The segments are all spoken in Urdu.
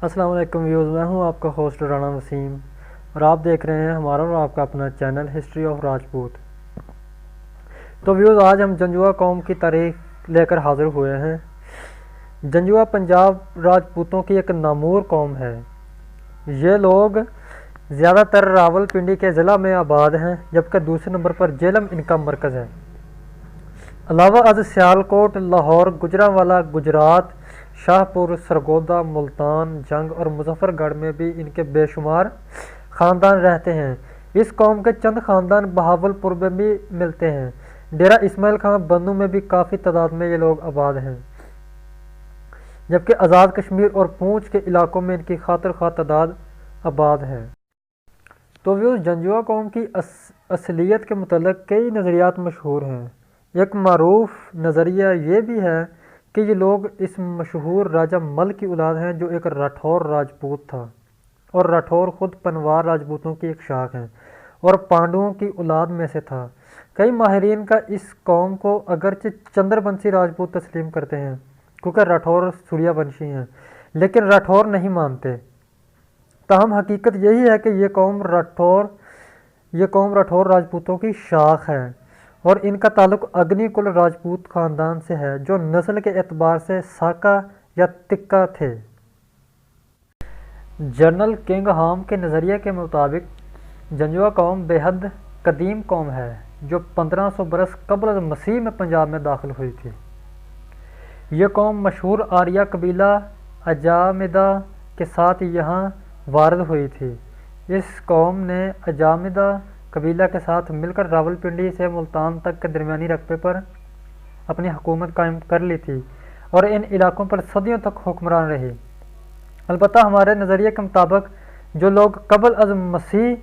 السلام علیکم ویوز، میں ہوں آپ کا ہوسٹ رانا وسیم اور آپ دیکھ رہے ہیں ہمارا اور آپ کا اپنا چینل ہسٹری آف راجپوت۔ تو ویوز، آج ہم جنجوا قوم کی تاریخ لے کر حاضر ہوئے ہیں۔ جنجوا پنجاب راجپوتوں کی ایک نامور قوم ہے۔ یہ لوگ زیادہ تر راول پنڈی کے ضلع میں آباد ہیں، جبکہ دوسرے نمبر پر جیلم ان کا مرکز ہے۔ علاوہ از سیالکوٹ، لاہور، گجرانوالا، گجرات، شاہ پور، سرگودا، ملتان، جنگ اور مظفر گڑھ میں بھی ان کے بے شمار خاندان رہتے ہیں۔ اس قوم کے چند خاندان بہاول پور میں بھی ملتے ہیں۔ ڈیرہ اسماعیل خان بنو میں بھی کافی تعداد میں یہ لوگ آباد ہیں، جبکہ آزاد کشمیر اور پونچھ کے علاقوں میں ان کی خاطر خواہ تعداد آباد ہے۔ تو ویوز، جنجوا قوم کی اصلیت کے متعلق کئی نظریات مشہور ہیں۔ ایک معروف نظریہ یہ بھی ہے کہ یہ لوگ اس مشہور راجہ مل کی اولاد ہیں، جو ایک راٹھور راجپوت تھا، اور راٹھور خود پنوار راجپوتوں کی ایک شاخ ہے اور پانڈوؤں کی اولاد میں سے تھا۔ کئی ماہرین کا اس قوم کو اگرچہ چندر بنسی راجپوت تسلیم کرتے ہیں، کیونکہ راٹھور سوریا ونشی ہیں، لیکن راٹھور نہیں مانتے۔ تاہم حقیقت یہی ہے کہ یہ قوم راٹھور راجپوتوں کی شاخ ہے اور ان کا تعلق اگنی کل راجپوت خاندان سے ہے، جو نسل کے اعتبار سے ساکا یا تکا تھے۔ جنرل کنگ ہام کے نظریے کے مطابق جنجوا قوم بے حد قدیم قوم ہے، جو 1500 برس قبل از مسیح میں پنجاب میں داخل ہوئی تھی۔ یہ قوم مشہور آریہ قبیلہ اجامدہ کے ساتھ یہاں وارد ہوئی تھی۔ اس قوم نے اجامدہ قبیلہ کے ساتھ مل کر راولپنڈی سے ملتان تک کے درمیانی رقبے پر اپنی حکومت قائم کر لی تھی اور ان علاقوں پر صدیوں تک حکمران رہی۔ البتہ ہمارے نظریے کے مطابق جو لوگ قبل از مسیح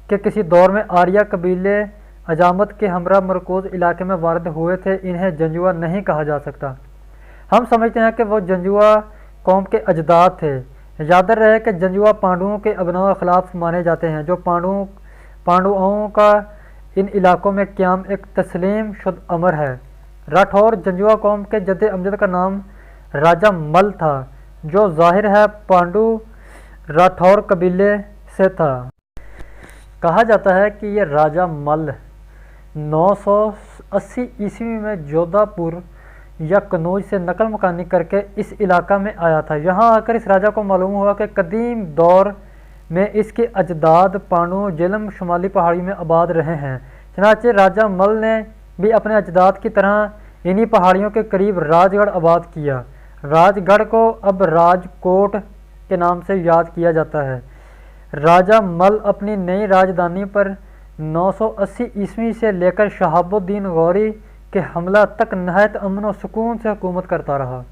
کے کسی دور میں آریہ قبیلے اجامت کے ہمراہ مرکوز علاقے میں وارد ہوئے تھے، انہیں جنجوا نہیں کہا جا سکتا۔ ہم سمجھتے ہیں کہ وہ جنجوا قوم کے اجداد تھے۔ یاد رہے کہ جنجوا پانڈوؤں کے ابناء خلاف مانے جاتے ہیں، جو پانڈوؤں کا ان علاقوں میں قیام ایک تسلیم شدہ امر ہے۔ راٹھور جنجوا قوم کے جد امجد کا نام راجہ مل تھا، جو ظاہر ہے پانڈو راٹھور قبیلے سے تھا۔ کہا جاتا ہے کہ یہ راجہ مل 980 عیسوی میں جودھا پور یا کنوج سے نقل مکانی کر کے اس علاقہ میں آیا تھا۔ یہاں آ کر اس راجہ کو معلوم ہوا کہ قدیم دور میں اس کے اجداد پانڈو جیلم شمالی پہاڑی میں آباد رہے ہیں۔ چنانچہ راجہ مل نے بھی اپنے اجداد کی طرح انہی پہاڑیوں کے قریب راج گڑھ آباد کیا۔ راج گڑھ کو اب راج کوٹ کے نام سے یاد کیا جاتا ہے۔ راجہ مل اپنی نئی راجدھانی پر 980 عیسوی سے لے کر شہاب الدین غوری کے حملہ تک نہایت امن و سکون سے حکومت کرتا رہا۔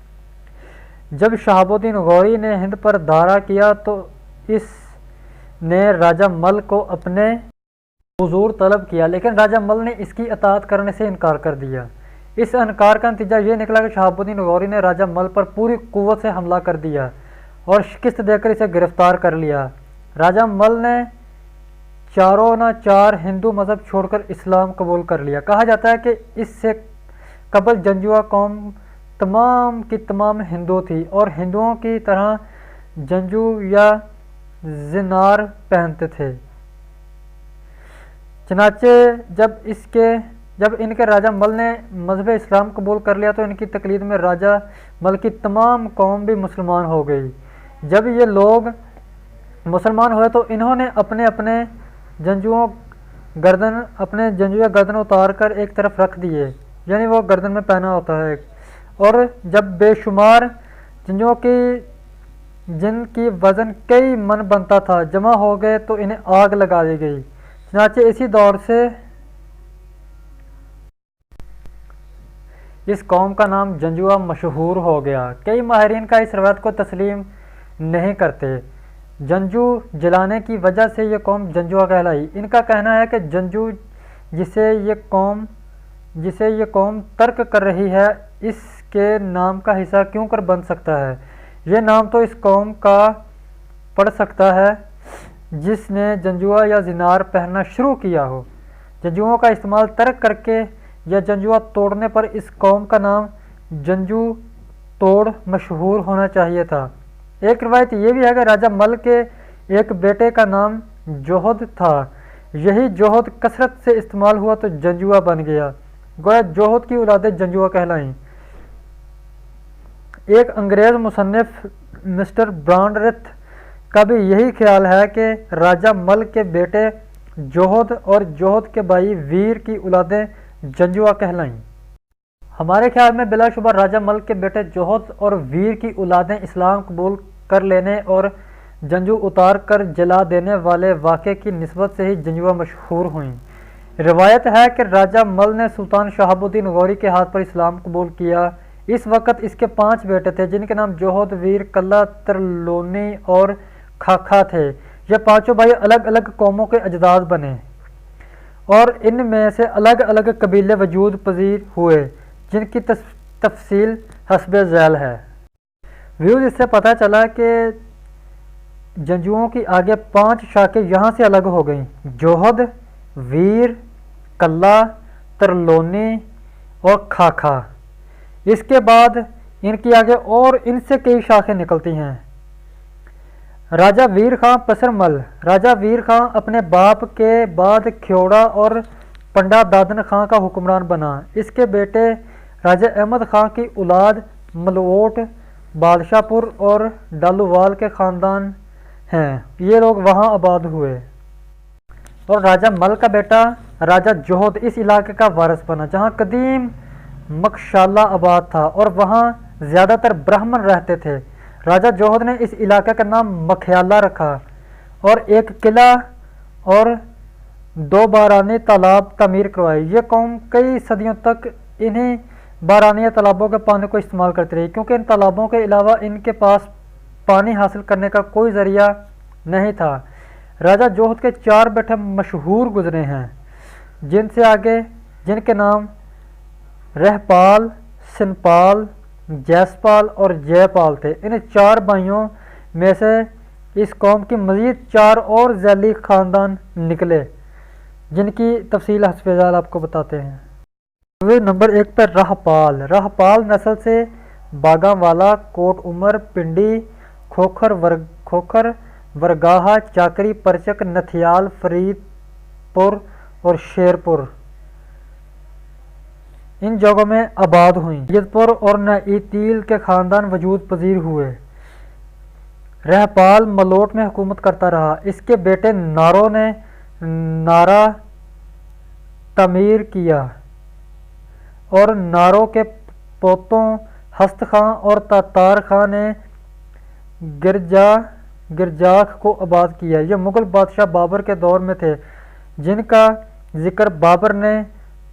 جب شہاب الدین غوری نے ہند پر دھارا کیا تو اس نے راجہ مل کو اپنے حضور طلب کیا، لیکن راجہ مل نے اس کی اطاعت کرنے سے انکار کر دیا۔ اس انکار کا نتیجہ یہ نکلا کہ شہاب الدین غوری نے راجہ مل پر پوری قوت سے حملہ کر دیا اور شکست دے کر اسے گرفتار کر لیا۔ راجہ مل نے چاروں نہ چار ہندو مذہب چھوڑ کر اسلام قبول کر لیا۔ کہا جاتا ہے کہ اس سے قبل جنجوا قوم تمام کی تمام ہندو تھی اور ہندوؤں کی طرح جنجو یا زنار پہنتے تھے۔ چنانچہ جب ان کے راجہ مل نے مذہب اسلام قبول کر لیا تو ان کی تقلید میں راجہ مل کی تمام قوم بھی مسلمان ہو گئی۔ جب یہ لوگ مسلمان ہوئے تو انہوں نے اپنے جنجوئے گردن اتار کر ایک طرف رکھ دیے، یعنی وہ گردن میں پہنا ہوتا ہے، اور جب بے شمار جنجوؤں کی جن کی وزن کئی من بنتا تھا جمع ہو گئے تو انہیں آگ لگا دی گئی۔ چنانچہ اسی دور سے اس قوم کا نام جنجوا مشہور ہو گیا۔ کئی ماہرین کا اس روایت کو تسلیم نہیں کرتے۔ جنجو جلانے کی وجہ سے یہ قوم جنجوا کہلائی۔ ان کا کہنا ہے کہ جنجو جسے یہ قوم ترک کر رہی ہے، اس کے نام کا حصہ کیوں کر بن سکتا ہے؟ یہ نام تو اس قوم کا پڑ سکتا ہے جس نے جنجوا یا زنار پہننا شروع کیا ہو۔ جنجوؤں کا استعمال ترک کر کے یا جنجوا توڑنے پر اس قوم کا نام جنجو توڑ مشہور ہونا چاہیے تھا۔ ایک روایت یہ بھی ہے کہ راجہ مل کے ایک بیٹے کا نام جوہد تھا، یہی جوہد کثرت سے استعمال ہوا تو جنجوا بن گیا، گویا جوہد کی اولادیں جنجوا کہلائیں۔ ایک انگریز مصنف مسٹر برانڈرتھ کا بھی یہی خیال ہے کہ راجہ مل کے بیٹے جوہد اور جوہد کے بھائی ویر کی اولادیں جنجوا کہلائیں۔ ہمارے خیال میں بلا شبہ راجہ مل کے بیٹے جوہد اور ویر کی اولادیں اسلام قبول کر لینے اور جنجو اتار کر جلا دینے والے واقعے کی نسبت سے ہی جنجوا مشہور ہوئیں۔ روایت ہے کہ راجہ مل نے سلطان شہاب الدین غوری کے ہاتھ پر اسلام قبول کیا۔ اس وقت اس کے 5 بیٹے تھے جن کے نام جوہد، ویر، کلہ، ترلونی اور کھاکھا تھے۔ یہ 5 بھائی الگ الگ قوموں کے اجداد بنے اور ان میں سے الگ الگ قبیلے وجود پذیر ہوئے جن کی تفصیل حسب ذیل ہے۔ ویوز اس سے پتہ چلا کہ جنجوؤں کی آگے 5 شاخیں یہاں سے الگ ہو گئیں: جوہد، ویر، کلہ، ترلونی اور کھاکھا۔ اس کے بعد ان کی آگے اور ان سے کئی شاخیں نکلتی ہیں۔ راجہ ویر خان پسر مل۔ راجہ ویر خان اپنے باپ کے بعد کھیوڑا اور پنڈا دادن خان کا حکمران بنا۔ اس کے بیٹے راجہ احمد خان کی اولاد ملوٹ، بادشاہ پور اور ڈالووال کے خاندان ہیں، یہ لوگ وہاں آباد ہوئے۔ اور راجہ مل کا بیٹا راجہ جوہد اس علاقے کا وارث بنا جہاں قدیم مکشالہ آباد تھا اور وہاں زیادہ تر برہمن رہتے تھے۔ راجہ جوہد نے اس علاقے کا نام مکھیالہ رکھا اور ایک قلعہ اور 2 بارانی تالاب تعمیر کروائے۔ یہ قوم کئی صدیوں تک انہی بارانی تالابوں کے پانی کو استعمال کرتی رہی کیونکہ ان تالابوں کے علاوہ ان کے پاس پانی حاصل کرنے کا کوئی ذریعہ نہیں تھا۔ راجہ جوہد کے 4 بیٹے مشہور گزرے ہیں جن کے نام رہپال، سنپال، جیسپال اور جے پال تھے۔ ان 4 بھائیوں میں سے اس قوم کی مزید 4 اور ذیلی خاندان نکلے جن کی تفصیل حسب ذیل آپ کو بتاتے ہیں۔ نمبر 1 پر رہپال۔ رہپال نسل سے باگاں والا، کوٹ عمر، پنڈی، کھوکھر، ورگاہا، چاکری، پرچک، نتھیال، فرید پور اور شیرپور ان جگہوں میں آباد ہوئیں۔ جیتپور اور نائیتیل کے خاندان وجود پذیر ہوئے۔ رہپال ملوٹ میں حکومت کرتا رہا۔ اس کے بیٹے نارو نے نارا تعمیر کیا اور نارو کے پوتوں ہست خان اور تاتار خان نے گرجاخ کو آباد کیا۔ یہ مغل بادشاہ بابر کے دور میں تھے جن کا ذکر بابر نے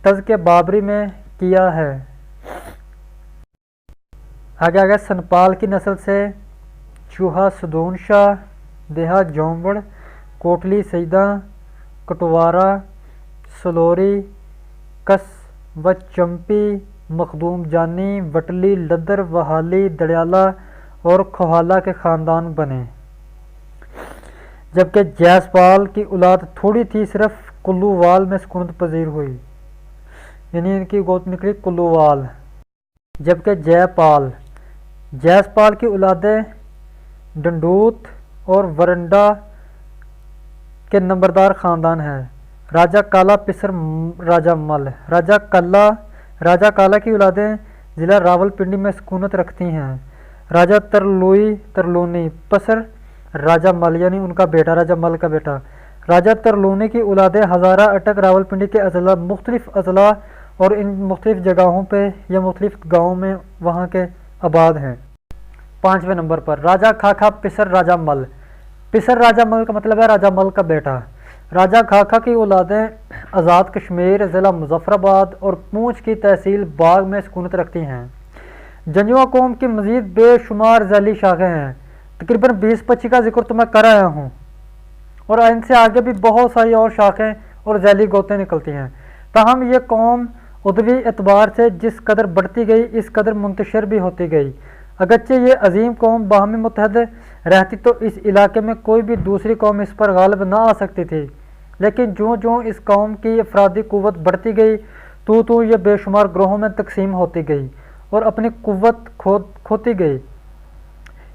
تذکِ بابری میں کیا ہے۔ آگے سنپال کی نسل سے چوہا سدون شاہ، دیہا جومبڑ، کوٹلی سیدہ، کٹوارا، سلوری، کس و چمپی، مخدوم جانی، وٹلی، لدر، وہالی، دڑیالہ اور کھوہالہ کے خاندان بنے، جبکہ جیسپال کی اولاد تھوڑی تھی صرف کلووال میں سکونت پذیر ہوئی، یعنی ان کی گوت نکلی کلووال، جبکہ جیسپال کی اولادیں ڈنڈوت اور ورنڈا کے نمبردار خاندان ہیں۔ راجہ کالا پسر راجہ مل۔ راجہ کالا کی اولادیں ضلع راول پنڈی میں سکونت رکھتی ہیں۔ راجہ ترلونی پسر راجہ مل یعنی ان کا بیٹا راجہ مل کا بیٹا۔ راجہ ترلونی کی اولادیں ہزارہ اٹک راول پنڈی کے مختلف اضلاع اور ان مختلف جگہوں پہ یا مختلف گاؤں میں وہاں کے آباد ہیں۔ 5ویں نمبر پر راجہ کھاکھا پسر راجہ مل۔ پسر راجہ مل کا مطلب ہے راجہ مل کا بیٹا۔ راجہ کھاکھا کی اولادیں آزاد کشمیر، ضلع مظفر آباد اور پونچھ کی تحصیل باغ میں سکونت رکھتی ہیں۔ جنجوا قوم کی مزید بے شمار ذیلی شاخیں ہیں، تقریباً 20-25 کا ذکر تو میں کر رہا ہوں، اور ان سے آگے بھی بہت ساری اور شاخیں اور ذیلی گوتیں نکلتی ہیں۔ تاہم یہ قوم ادوی اعتبار سے جس قدر بڑھتی گئی اس قدر منتشر بھی ہوتی گئی۔ اگرچہ یہ عظیم قوم باہمی متحد رہتی تو اس علاقے میں کوئی بھی دوسری قوم اس پر غالب نہ آ سکتی تھی، لیکن جوں اس قوم کی افرادی قوت بڑھتی گئی تو یہ بے شمار گروہوں میں تقسیم ہوتی گئی اور اپنی قوت کھوتی گئی۔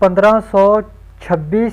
1526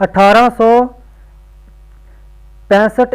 1865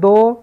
2